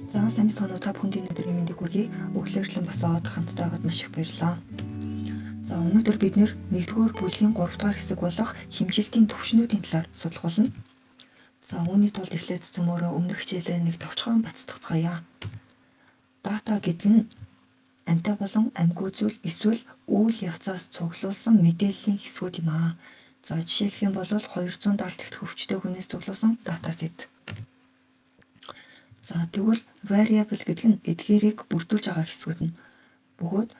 За сайн мэцхан та бүхэнд өнөөдрийн мэндийг хүргэе. Өглөөрлөн босоод хамтдаа байгаад маш их баярлалаа. За өнөөдөр бид нэгдүгээр бүлгийн 3 дугаар хэсэг болох хэмжилтийн түвшнүүдийн талаар судлах болно. За үүний тулд эхлээд зөмөөрөө өмнөх хичээлээ нэг товчхон бацтгацгаая. Дата гэдэг нь амьтаа болон амьгүй зүйл эсвэл үйл явцаас цуглуулсан мэдээллийн хэсгүүд юм аа. За жишээлх юм бол 200 даралт хөвчтэй хүнээс цуглуулсан датасет. За тэгвэл variable гэдэг нь эдгээрийг бүрдүүлж байгаа хэсгүүд нь. Бөгөөд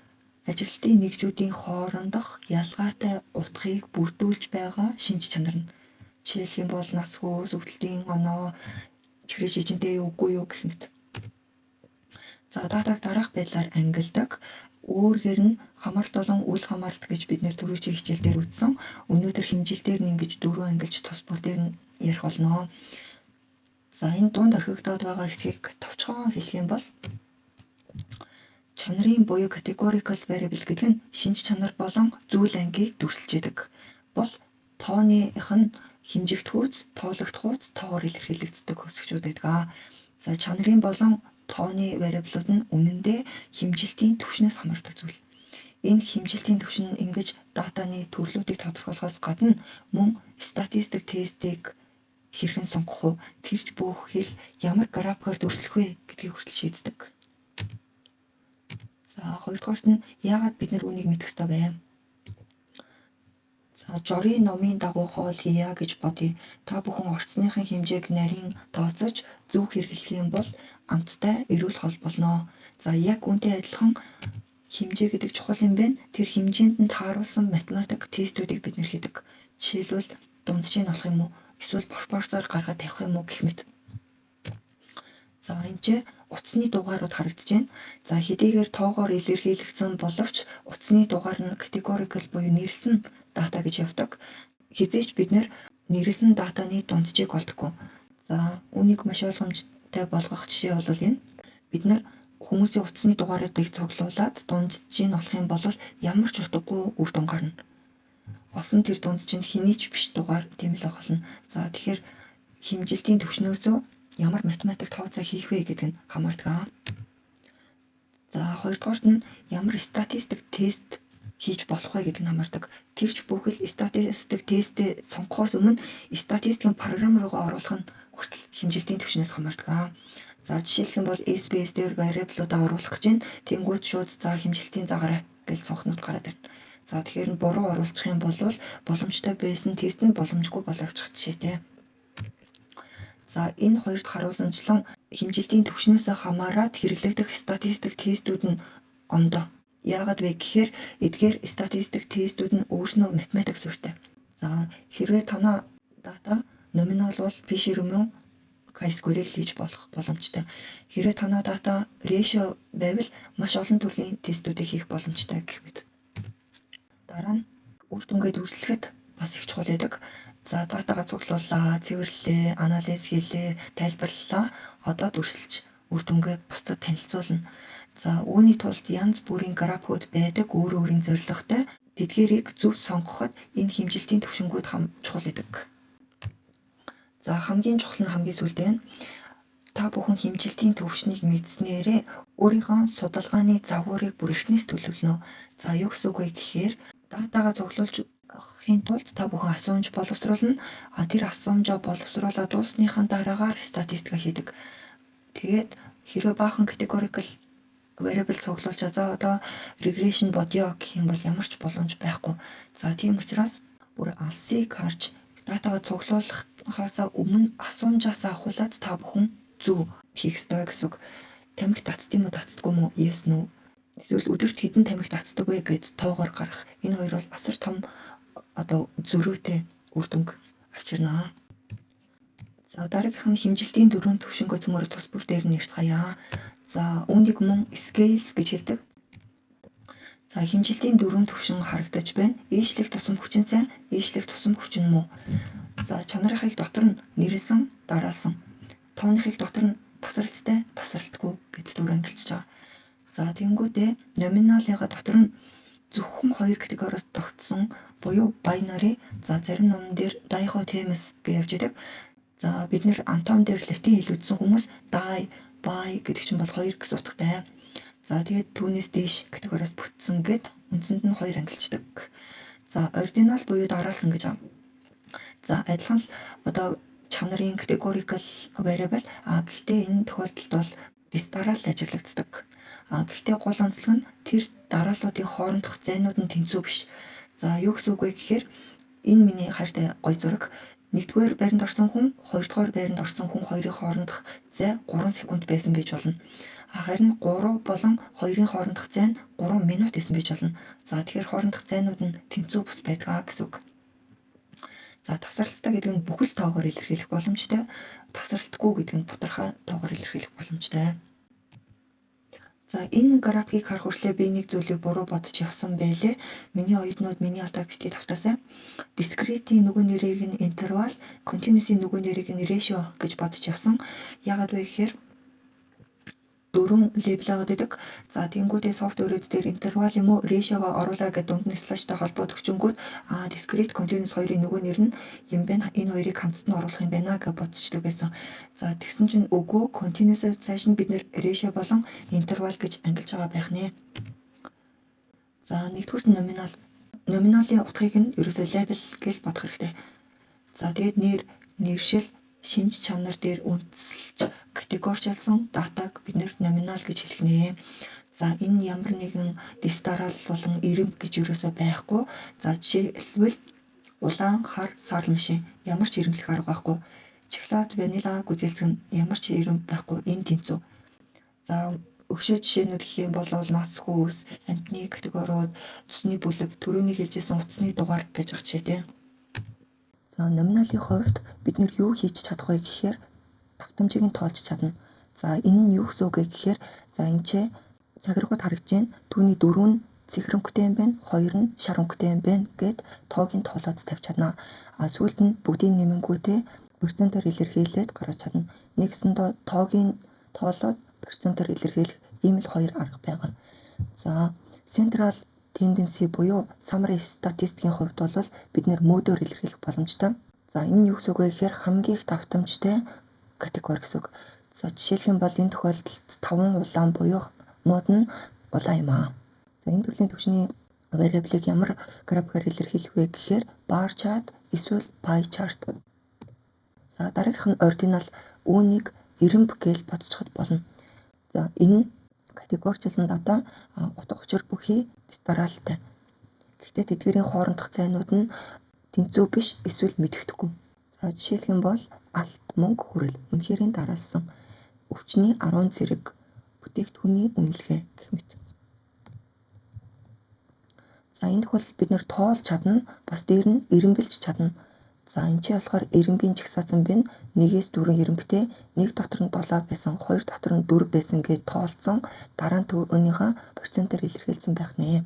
ажилтны нэгжүүдийн хоорондох ялгаатай утгыг бүрдүүлж байгаа шинж чанар нь. Жишээлх юм бол насгүй, зөвлөлтийн оноо, чихрийн жижинтэй үгүй юу гэх мэт. За датаг дараах байдлаар ангилдаг. Өөрөөр нь хамаарт болон үл хамаарт гэж бид түрүүчийн хичээл дээр үзсэн. Өнөөдөр хэмжилтээр нь ингэж дөрөв ангилж тус бүр дээр нь ярих болно. За энэ дунд орхигдоод байгаа хэсгийг товчхон хэлэх юм бол чанарын буюу categorical variable гэдэг нь шинж чанар болон зүйл ангийг дүрсэлж бол тооных нь хэмжигдэх хүйц, тоологдох хүйц, тоогоор илэрхийлэгддэг хөвсгчүүд байдаг. За чанарын болон тооны variable-ууд нь үнэндээ хэмжилтийн түвшнээс хамаардаг зүйл. Энэ хэмжилтийн түвшин нь ингэж датаны төрлүүдийг тодорхойлохоос гадна мөн статистик тестийг хэрхэн сонгох вэ? Тэрч бүх хэл ямар графикаар дүрслэх вэ гэдгийг хүртэл шийддэг. За хоёрдугаарт нь яагаад бид үүнийг мэдэх ёстой вэ? За жорийн номын дагуу хоол хийя гэж бодъё. Та бүхэн орцсныхын хэмжээг нарийн тооцож зөв хэрэглэх юм бол амттай эрүүл хол болно. За яг үүнтэй адилхан хэмжээ гэдэг чухал юм байна. Тэр хэмжээнд нь тааруулсан математик тестүүдийг бид хийдэг. Жишээлбэл дунджийг нь олох юм уу? Эсвэл пропорцоор гаргаад тавих юм уу гэх мэт. За энэ утасны дугаарууд харагдаж байна. За хэдийгээр тоогоор илэрхийлэгдсэн боловч утасны дугаар нь categorical буюу нэрсэн дата гэж явдаг. Хизээч бид нэрсэн датаны дунджийг олдоггүй. За үүнийг маш ойлгомжтой болгох жишээ бол энэ. Бид хүмүүсийн утасны дугааруудыг цуглуулад дунджийг нь олох юм бол ямар ч утгагүй үр дүн гарна. Олсон тэр дунд чинь хэний ч биш дугаар тийм л болно. За тэгэхээр хэмжилтийн түвшнөөсөө ямар математик тооцоо хийх вэ гэдэг нь хамаардаг. За хоёрдугаарт нь ямар статистик тест хийж болох вэ гэдэг нь хамаардаг. Тэрч бүхэл статистик тестээ сонгохоос өмнө статистикийн програм руугаа оруулах нь хүртэл хэмжилтийн түвшнээс хамаардаг. За жишээлх юм бол SPS дээр variable-уудаа оруулах гэж байна. Тэнгүүд шууд за хэмжилтийн загаараа гэж цонхнууд гараад ирнэ. За тэгэхээр буруу оруулах юм бол боломжтой байсан тест нь боломжгүй боловчих жишээтэй. За энэ хоёрт харуулсанчлан хэмжилтийн түвшнээс хамаарат хэрэглэгдэх статистик тестүүд нь ондоо. Яагаад вэ гэхээр эдгээр статистик тестүүд нь өөрснөө математик зүйтэй. За хэрвээ танаа дата номинал бол Fisher мөн chi-square-ийг хийж болох боломжтой. Хэрвээ танаа дата ratio байвал маш олон төрлийн тестүүдийг хийх боломжтой гэх мэт. Дараа нь үр дүнгээ дүрслэхэд бас их чухал байдаг. За датагаа цуглууллаа, цэвэрлэлээ, анализ хийлээ, тайлбарлалаа. Одоо дүрсэлж үр дүнгээ бусдад танилцуулна. За үүний тулд янз бүрийн графикууд байдаг, өөрийн зорилготой. Тэдгээрийг зөв сонгоход энэ хэмжилтийн түвшингүүд чухал байдаг. За хамгийн чухал нь хамгийн сүүлд байна. Та бүхэн хэмжилтийн түвшнийг мэдснээрээ өөрийнхөө судалгааны загварыг бүр эртнээс төлөвлөнө. За юу гэсэн үг вэ гэхээр датагаа цуглуулж авахын тулд та бүхэн асуумж боловсруулна. Тэр асуумжаа боловсруулаад дуусныхаа дараагаар статистика хийдэг. Тэгээд хэрвээ баахан categorical variable цуглуулж за одоо regression бодё гэх юм бол ямар ч боломж байхгүй. За тийм учраас бүр алсыг харж датагаа цуглуулахаас өмнө асуумжаас ахуулаад та бүхэн зөв хийх ёстой гэсэн үг. Тамхи татдаг юм уу, татдаггүй юм уу? Yes no. Эсвэл өдөрт хэдэн тамхи татдаг вэ гэж тоогоор гаргах. Энэ хоёр бол асар том зөрүүтэй үр дүнг авчирнаа. За дараагийнх нь хэмжилтийн дөрвөн түвшингөө цөмөр тус бүр дээр нь ярьцгаая. За үүнийг мөн scales гэж хэлдэг. За хэмжилтийн дөрвөн түвшин харагдаж байна. Ээжлэх тусам хүчин сайн, ээжлэх тусам хүчин муу. За чанарынхыг дотор нь нэрсэн, дараалсан. Тооныхыг дотор нь тасралттай, тасралтгүй гэж дүр ангилж байгаа. За тэнгүүдээ номиналыгаа дотор нь зөвхөн хоёр категориос тогтсон буюу binary. За зарим номон дээр dichotomous гэж явж байдаг. За бид Антон дээр латин хэл үзсэн хүмүүс die by гэдэг чинь бол 2 гэсэн утгатай. За тэгээд түүнээс дээш категориос бүтсэн гэд үндсэнд нь 2 ангилчдаг. За ordinal буюу дараалсан гэж байна. За адилхан л одоо чанарын categorical variable гэхдээ энэ тохиолдолд бол дараал ажиглагддаг. Гэхдээ гол онцлог нь тэр дарааллуудын хоорондох зайнууд нь тэнцүү биш. За юу гэсэн үг вэ гэхээр энэ миний хайртай гой зураг 1-р байранд орсон хүн 2-р байранд орсон хүн хоёрын хоорондох зай 3 секунд байсан байж болно. Харин 3 болон 2-ын хоорондох зай нь 3 минут байсан байж болно. За тэгэхээр хоорондох зайнууд нь тэнцүү бус байдаг гэсэн үг. За тасралттай гэдэг нь бүхэл тоогоор илэрхийлэх боломжтой. Тасралтгүй гэдэг нь бутархай тоогоор илэрхийлэх боломжтой. За энэ графикийг харах хүртлээр би нэг зүйлийг буруу бодож явсан байлээ. Миний оюутнууд миний алдааг битгий давтаасай. Discrete-ийн нөгөө нэрийг нь interval, continuous-ийн нөгөө нэрийг нь ratio гэж бодож явсан. Яагаад вэ гэхээр 4 лейбл аваад байдаг. За тэнгуүдээ софтверүүд дээр интервал юм уу ratio-го оруулаа гэдэг дунд нь слэштэй холбоод өгчөнгүүд discrete continuous хоёрын нөгөө нэр нь юм байна. Энэ хоёрыг хамтд нь оруулах юм байна гэж бодчихдаг байсан. За тэгсэн чинь үгүй continuous цааш нь бид нэр ratio болон интервал гэж ангилж байгаа байх нэ. За нэгдүгээр номинал. Номиналын утгыг нь ерөөсөө label гэж бодох хэрэгтэй. За тэгээд нэршил шинж чанар дээр үндэслэж категоричилсан датаг бид нэр номинал гэж хэлэх нэ. За энэ ямар нэгэн дистарал болон ирэмб гэж ерөөсөө байхгүй. За жишээлбэл улаан, хар, сарл машин ямар ч ирэмблэх арга байхгүй. Шоколад, ванила, гүзэлцэг нь ямар ч ирэмб байхгүй. Энэ тэнцүү. За өгшөө жишээнүүд гэх юм бол нас, хүүс, амьтны категориуд, цусны бүлэг, түрүүний хэлжсэн утасны дугаар гэж байгаа жишээ тийм. За номиналын хувьд бид нэр юу хийж чадах вэ гэхээр давтамжийг нь тоолж чадна. За энэ нь юу гэсэн үг вэ гэхээр за энэ ч цагиргууд харагдж байна. Түүний 4 нь цифр өнгөтэй юм байна, 2 нь шар өнгөтэй юм байна гэд тоогийн тоолоод тавьж чадна. Сүүлд нь бүгдийн нэмэнгүүтээ процентоор илэрхийлээд гаргаж чадна. Нэгсэндээ тоогийн тоолоод процентоор илэрхийлэх ийм л 2 арга байгаа. За central tendency буюу summary статистикийн хувьд бол бид нэр модоор илэрхийлэх боломжтой. За энэ юу гэсэн үг вэ гэхээр хамгийн их давтамжтай категори гэсэн үг. За жишээлх юм бол энэ тохиолдолд 5 улаан буюу мод нь улаан юм аа. За энэ төрлийн түвшний variable-ыг ямар графикаар илэрхийлэх вэ гэхээр bar chart эсвэл pie chart. За дараагийнх нь ordinal үүнийг ирэмб гэж бодцоход болно. За энэ категоричилсан дата утга учир бүхий дараалалтай. Гэхдээ тэдгээрийн хоорондох зайнууд нь тэнцүү биш эсвэл мэдэгдэхгүй. За жишээлх юм бол алт, мөнгө, хүрэл үнэхэрийн дараалсан өвчний 10 зэрэг бүтээгдэхүүний үнэлгээ гэх мэт. За энэ тохиолдолд бид нэр тоолж чадна, бас дээр нь ирэмбэлж чадна. За энэ чи болохоор ирэмбийн жигсаасан бин 1-4 ирэмбтэй 1 дотор нь 7 байсан, 2 дотор нь 4 байсан гэж тоолсон дараа нь түүнийхээ процентоор илэрхийлсэн байх нэ.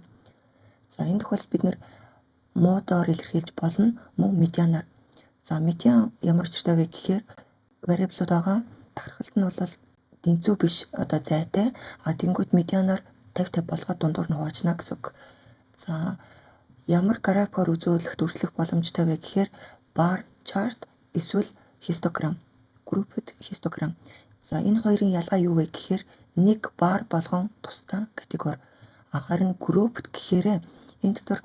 За энэ тохиолдолд бид нэр модоор илэрхийлж болно, мөн медианаар. За медиан ямар учиртай вэ гэхээр variable байгаа тархалт нь бол тэнцүү биш одоо зайтай. Тэнгуут медианаар 50-50 болгоод дундуур нь хуваачна гэсэн үг. За ямар графикаар үзүүлэх дүрслэх боломжтой вэ гэхээр bar chart эсвэл histogram, grouped histogram. За энэ хоёрын ялгаа юу вэ гэхээр нэг bar болгон тусдаа категори. Харин grouped гэхээр энэ дотор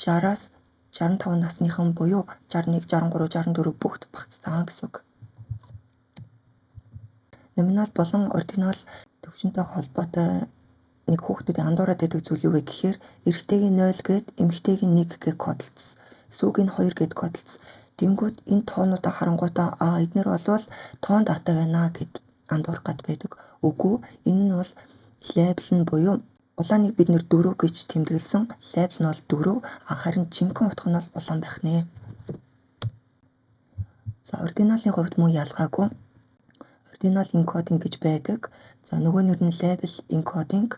60-аас 65 насныхан буюу 61, 63, 64 бүгд багтцсан гэсэн үг. Номинал болон ordinal төвшөнтэй холбоотой нэг хүүхдүүдийн андуураад байдаг зүйл юу вэ гэхээр эрэгтэйг нь 0 гээд эмэгтэйг нь 1 гэж кодлцсон. Сүүг нь 2 гэж кодлцсон. Тэнгүүд энэ тоонуудаа харангуйтаа эднэр болвол тоон дата байна гэд андуурах гад байдаг. Үгүй энэ нь бол лейбл нь буюу улааныг бид нэр 4 гэж тэмдэглэсэн. Лейбл нь бол 4, харин жинхэнэ утга нь бол улаан байх нэ. За ordinal-ийн хувьд мөн ялгаагүй. Ordinal encoding гэж байдаг. За нөгөө нэр нь label encoding.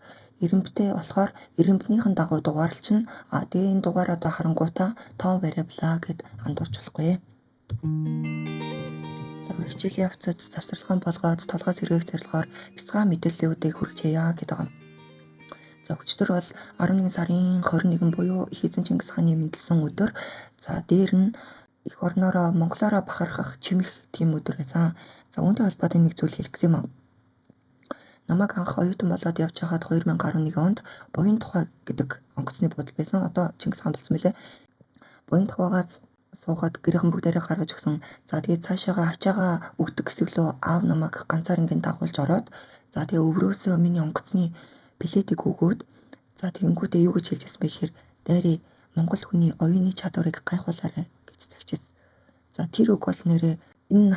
Ирэмбтэй болохоор ирэмбнийхэн дагуу дугаарлалчна. Тэгээ энэ дугаараа харангуйтаа тоон variable гэд андуурч болохгүй. За хичээлийн явцад завсарлага болгоод толгой сэргээх зорилгоор бяцхан мэдээллүүдийг хүргэжээ гэдэг юм. За өчтөр бол 11 сарын 21 буюу их эзэн Чингис хааны мэндэлсэн өдөр. За дээр нь эх орноороо монголоороо бахархах чимэх тийм өдөр байсан. За үүнтэй холбоотой нэг зүйл хэлэх юм аа. Намайг анх оюутан болоод явж байхад 2011 онд буян тухай гэдэг онгоцны буудал байсан. Одоо Чингис хаан болсон мөлий. Буян тухайгаас суугаад гэрийнхэн бүгдээрээ гаргаж өгсөн. За тэгээд цаашаага ачаагаа өгдөг хэсэг рүү аав намайг ганцаар ингээд дагуулж ороод за тэгээд өврөөсөө миний онгоцны билетийг өгөөд за тэгэнгүүтээ юу гэж хэлжсэн бэ гэхээр дайрээ Монгол хүний оюуны чадварыг гайхуулаарай гэж загчээсэн. За тэр үг бол нэрээ энэ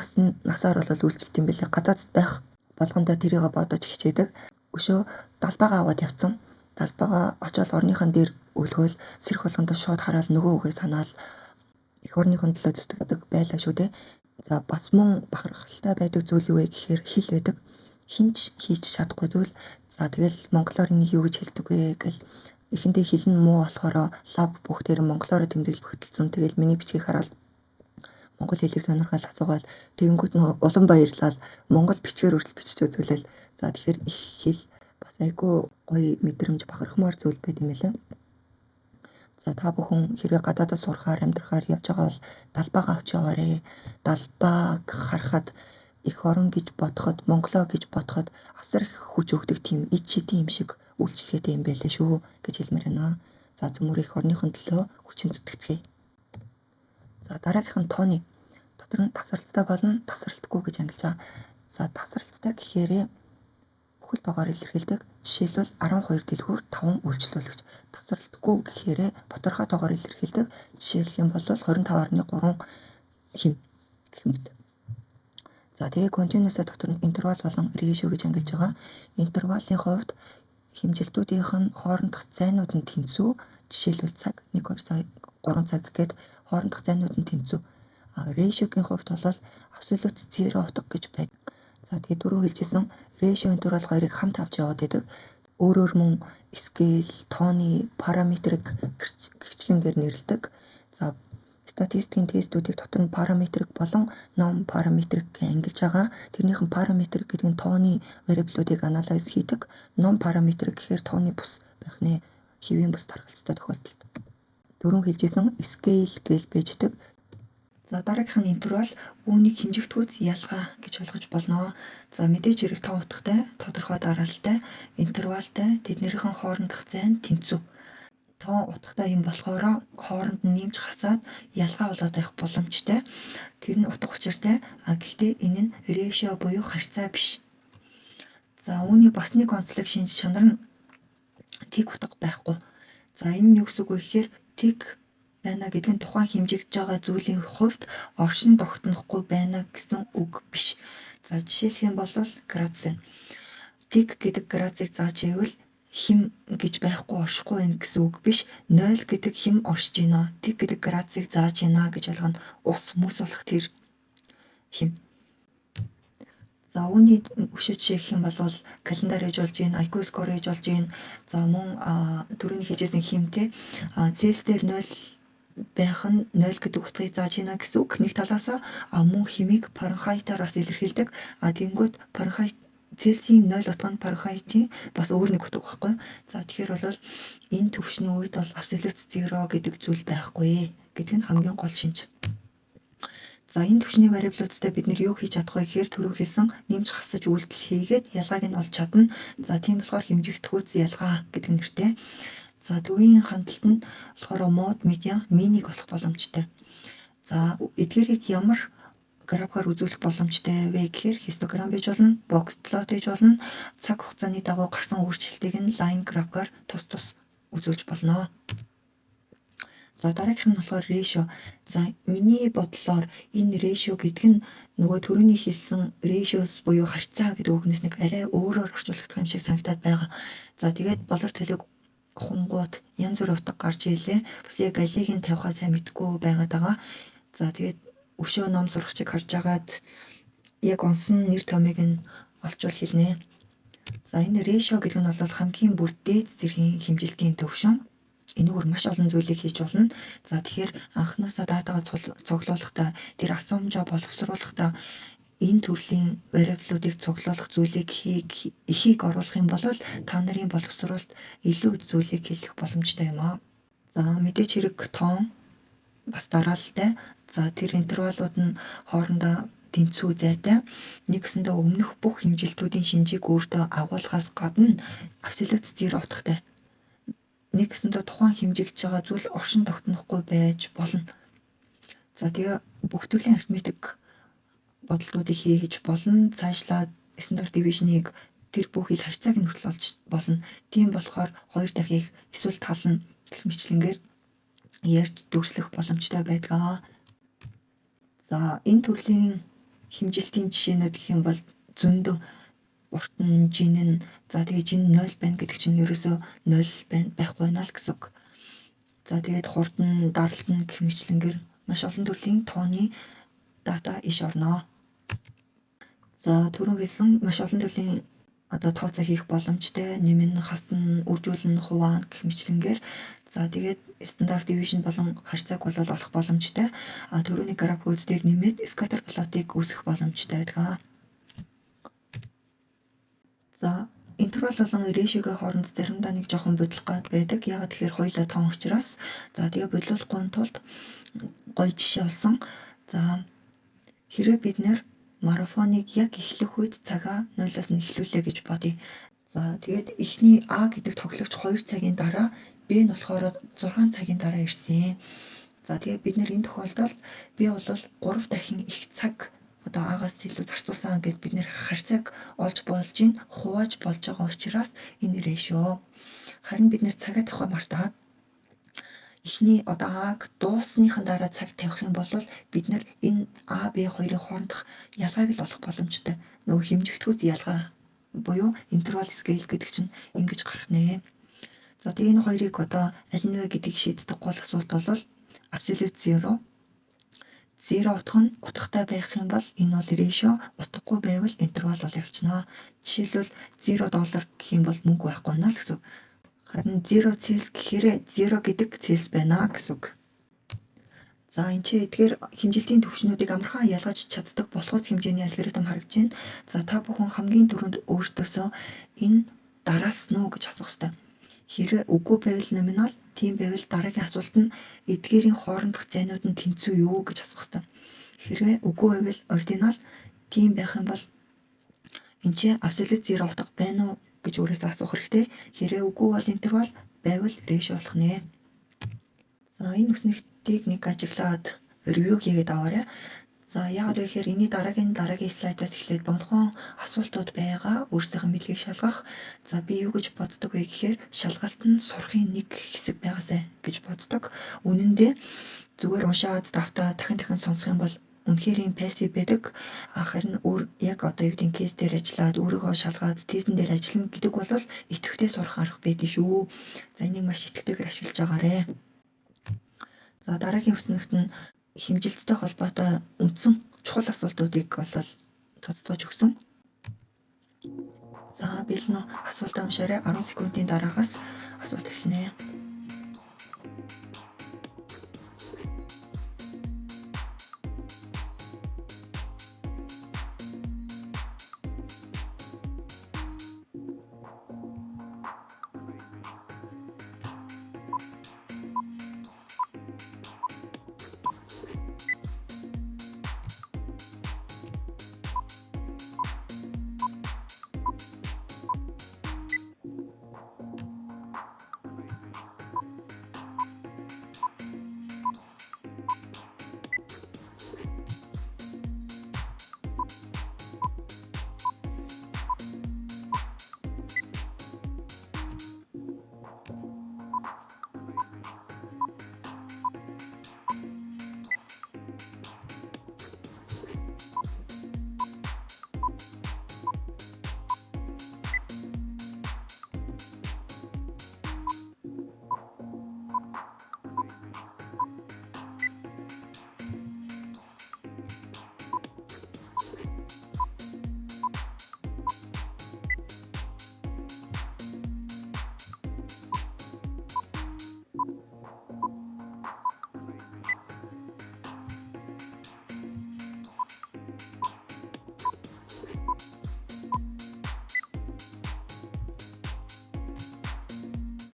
насаар бол үйлчлэлт юм билээ. Гадаадд байх болгондоо тэрийг бодож хичээдэг. Өшөө далбаагаа аваад явцсан. Далбаагаа очоод орныхон дээр өлгөөл сэрх болгондоо шууд хараад нөгөө үгээ санаал эх орныхон төлөө зүтгэдэг байлаа шүү дээ. За бас мөн бахархалтай байдаг зүйл юу вэ гэхээр хэл байдаг. Хинч хийж чадахгүй зүйл. За тэгэл монголоор энийг юу гэж хэлдэг вэ гэл эхэндээ хэл нь муу болохоор лав бүхтээр монголоор тэмдэглэл хөтөлсөн. Тэгэл миний бичгийг хараад монгол хэлийг сонирхол асуугаад тэгэнгүүт нөгөө улам баярлал монгол бичгээр хүртэл бичиж үзүүлэл. За тэгэхээр их хэл бас айгүй гоё мэдрэмж бахархмаар зүйл байт юм лээ. За та бүхэн хэрвээ гадаадд сурахаар амьдрахаар явж байгаа бол далбаагаа авч яваарэ. Далбааг харахад эх орон гэж бодоход, монголоо гэж бодоход асар их хүч өгдөг тийм ид шидийн юм шиг үйлчлэгээтэй юм байлээ шүү гэж хэлмээр байна. За зөвмөр эх орныхон төлөө хүчин зүтгэцгээе. За дараагийнх нь тооны дотор нь тасралттай болно, тасралтгүй гэж ангилж байгаа. За тасралттай гэхээр бүхэл тоогоор илэрхийлдэг. Жишээлбэл 12 дэлгүүр 5 үйлчлүүлэгч. Тасралтгүй гэхээр тодорхой тоогоор илэрхийлдэг. Жишээлх юм бол 25.3 хим гэх мэт. За тэгээ континуусаа дотор нь интервал болон рейшио гэж ангилж байгаа. Интервалын хувьд хэмжилтүүдийнх нь хоорондох зайнууд нь тэнцүү. Жишээлбэл цаг 1 2 цаг 3 цаг гэхэд хоорондох зайнууд нь тэнцүү. Рейшиогийн хувьд бол абсолют 0 утга гэж байдаг. За тэгээд түрүү хэлжсэн рейшио интервал хоёрыг хамт авч яваад байдаг. Өөрөөр мөн скейл, тооны, параметрик гэгчлэнгээр нэрлэдэг. За статистикийн тестүүдийг дотор нь параметрик болон ном параметрик гэж ангилж байгаа. Тэрнийхэн параметрик гэдэг нь тооны вариаблуудыг анализ хийдэг. Ном параметрик гэхээр тооны бус байх нэ хэвийн бус тархалцтай тохиолдолд. Түрүү хэлжсэн скейл гэж байждаг. За дараагийнх нь интервал үүнийг хэмжигдэхүйц ялгаа гэж ойлгож болно. За мэдээж хэрэг 5 утгатай, тодорхой дараалалтай, интервалтай, тэднийхэн хоорондох зайн тэнцүү. 5 утгатай юм болохоор хооронд нь нэмж хасаад ялгаа болоод байх боломжтой. Тэр нь утга учиртай. Гэхдээ энэ нь рейшио буюу харьцаа биш. За үүний бас нэг онцлог шинж чанар нь тэг утга байхгүй. За энэ нь юу гэсэн үг вэ гэхээр тэг байна гэдэг нь тухайн хэмжигдэж байгаа зүйлийн хувьд оршин тогтнохгүй байна гэсэн үг биш. За жишээлх юм бол градус байна. Тэг гэдэг градусыг зааж ивэл хим гэж байхгүй оршихгүй байна гэсэн үг биш. 0 гэдэг хим оршиж байна. Тэг гэдэг градусыг зааж байна гэж болгоно. Ус мөс болох тэр хим. За үүний өшөө жишээ гэх юм бол календар ээж болж гин, IQ score ээж болж гин. За мөн түрүүний хэлжсэн химтэй Celsius дээр 0 байх нь 0 гэдэг утгыг зааж байна гэсэн үг. Нэг талаас мөн химийг Фahrenheit-аар бас илэрхийлдэг. Тэгэнгүүт Fahrenheit Цельсийн 0 утга нь Фahrenheit-ийн бас өөр нэг утга байхгүй. За тэгэхээр бол энэ төвшний үед бол абсолют 0 гэдэг зүйл байхгүй гэдэг нь хамгийн гол шинж. За энэ төвшний вариаблуудтай бид нэр юу хийж чадах вэ гэхээр түрүү хэлсэн нэмж хасаж үйлдэл хийгээд ялгааг нь олж чадна. За тийм болохоор хэмжигдэхүйц ялгаа гэдэг нэртэй. За төвийн хандлт нь болохоор мод, медиан, минийг олох боломжтой. За эдгээрийг ямар графикаар үзүүлэх боломжтой вэ гэхээр хистограм байж болно, бокс плот байж болно. Цаг хугацааны дагуу гарсан өөрчлөлтийг нь лайн графикаар тус үзүүлж болно. За дараагийнх нь болохоор рейшио. За миний бодлоор энэ рейшио гэдэг нь нөгөө түрүүний хэлсэн рейшиос буюу харьцаа гэдэг үгнээс нэг арай өөрөөр орчуулах юм шиг санагдаад байгаа. За тэгээд болор төлөг хунгууд янз бүр утга гарч ийлээ. Бас яг алийг нь тавихаа сайн мэдэхгүй байгаад байгаа. За тэгээд өшөө ном сурах чиг харж агаад яг онсон нэр томыг нь олчвол хэлнэ. За энэ рейшио гэдэг нь бол хамгийн бүр дээд зэргийн хэмжилтийн төвшин. Энэгээр маш олон зүйлийг хийж болно. За тэгэхээр анхнаасаа даатагаа цуглуулахдаа тэр асуумжаа боловсруулахдаа энэ төрлийн вариаблуудыг цуглуулах зүйлийг эхийг оруулах юм бол та нарын боловсруулалт илүү зүйлийг хэлэх боломжтой юм аа. За мэдээж хэрэг тоон бас дараалалтай. За тэр интервалууд нь хоорондоо тэнцүү зайтай. Нэгсэндээ өмнөх бүх хэмжилтүүдийн шинжийг өөртөө агуулгаас гадна абсолют зеро утгатай. Нэгсэндээ тухайн хэмжигдэж байгаа зүйл оршин тогтнохгүй байж болно. За тэгээ бүх төрлийн арифметик бодолтуудыг хийж болно. Цаашлаад стандарт дивижныг тэр бүхэл харьцааг нь хүртэл олж болно. Тийм болохоор 2 дахих эсвэл тална гэх мэтлэнгээр ярьж дүрслэх боломжтой байдаг. За энэ төрлийн хэмжилтийн жишээнүүд гэх юм бол зөндөө уртан жинэн за тэгээ жин 0 байна гэдэг чинь ерөөсөө 0 байна байхгүй байна л гэсэн үг. За тэгээд хурдан даралтан гэх мэтлэнгээр маш олон төрлийн тооны дата иш орно. За түрүү хэлсэн маш олон төрлийн тооцоо хийх боломжтой, нэмэн, хасна, үржүүлэн, хуваана гэх мэтлэнгээр за тэгээд стандарт дивижн болон харьцааг бол олох боломжтой. Түрүүний графикууд дээр нэмээд скатер плотыг үүсгэх боломжтой байдаг. За интервал болон решиогийн хооронд заримдаа нэг жоохон бодлох гад байдаг. Яагаад тэгэхээр хоёулаа тоон учраас. За тэгээ бодлуулахгүй тулд гоё жишээ олсон. За хэрвээ бид нэр марафоныг яг эхлэх үед цагаа 0-аас нь эхлүүлээ гэж бодъё. За тэгээд эхний А гэдэг тоглогч 2 цагийн дараа Б нь болохоор 6 цагийн дараа ирсэн. За тэгээд бид нэр энэ тохиолдолд B бол 3 дахин их цаг А-гаас илүү зарцуулсан гэдээ бид нэр харьцааг олж болж ийн хувааж болж байгаа учраас энэ решио. Харин бид нэр цагаа тавих мартаад эхний А-г дуусныхан дараа цаг тавих юм бол бид нэр энэ А, Б хоёрын хоорондох ялгааг л олох боломжтой. Нөгөө хэмжигдэхүйц ялгаа буюу интервал скейл гэдэг чинь ингэж гарах нэ. За тэгээ энэ хоёрыг аль нь вэ гэдгийг шийддэг гол асуулт бол абсолют зеро. Зеро утга нь утгатай байх юм бол энэ бол решио, утгагүй байвал интервал бол явчихна. Жишээлбэл $0 гэх юм бол мөнгө байхгүй байна л гэсэн үг. Харин 0 Цельс гэхээр 0 гэдэг Цельс байна гэсэн үг. За энэ ч эдгээр хэмжилтийн түвшнүүдийг амархан ялгаж чаддаг болохуц хэмжээний алгоритм харагдж байна. За та бүхэн хамгийн түрүүнд өөртөөсөө энэ дараалсан уу гэж асуух ёстой. Хэрвээ үгүй байвал номинал, тийм байвал дараагийн асуулт нь эдгээрийн хоорондох зайнууд нь тэнцүү юу гэж асуух ёстой. Хэрвээ үгүй байвал ординал, тийм байх юм бол энэ ч абсолют зеро утга байна уу гэж өөрөөсөө асуух хэрэгтэй. Хэрвээ үгүй бол интервал, байвал решио болох нэ. За энэ үснэгтийг нэг ажиглаад ревю хийгээд аваарай. За яагаад вэ гэхээр энэний дараагийн слайдаас эхлээд богинохон асуултууд байгаа. Өөрсдийнх нь билгийг шалгах. За би юу гэж боддог вэ гэхээр шалгалт нь сурахын нэг хэсэг байгаасай гэж боддог. Үнэн дээр зүгээр уншаад давтаа дахин сонсох юм бол үнэхээр юм пассив байдаг. Харин яг юу гэдэг кейс дээр ажиллаад өөрийгөө шалгаад тезэн дээр ажиллана гэдэг бол идэвхтэй сурах арга байдаг шүү. За энийг маш идэвхтэйгээр ашиглаж байгаарэ. За дараагийн үснэгт нь хэмжилттэй холбоотой үндсэн чухал асуултуудыг бол тоцтоож өгсөн. За бэлэн асуултаа уншаарай. 10 секундын дараагаас асуулт эхэлнэ.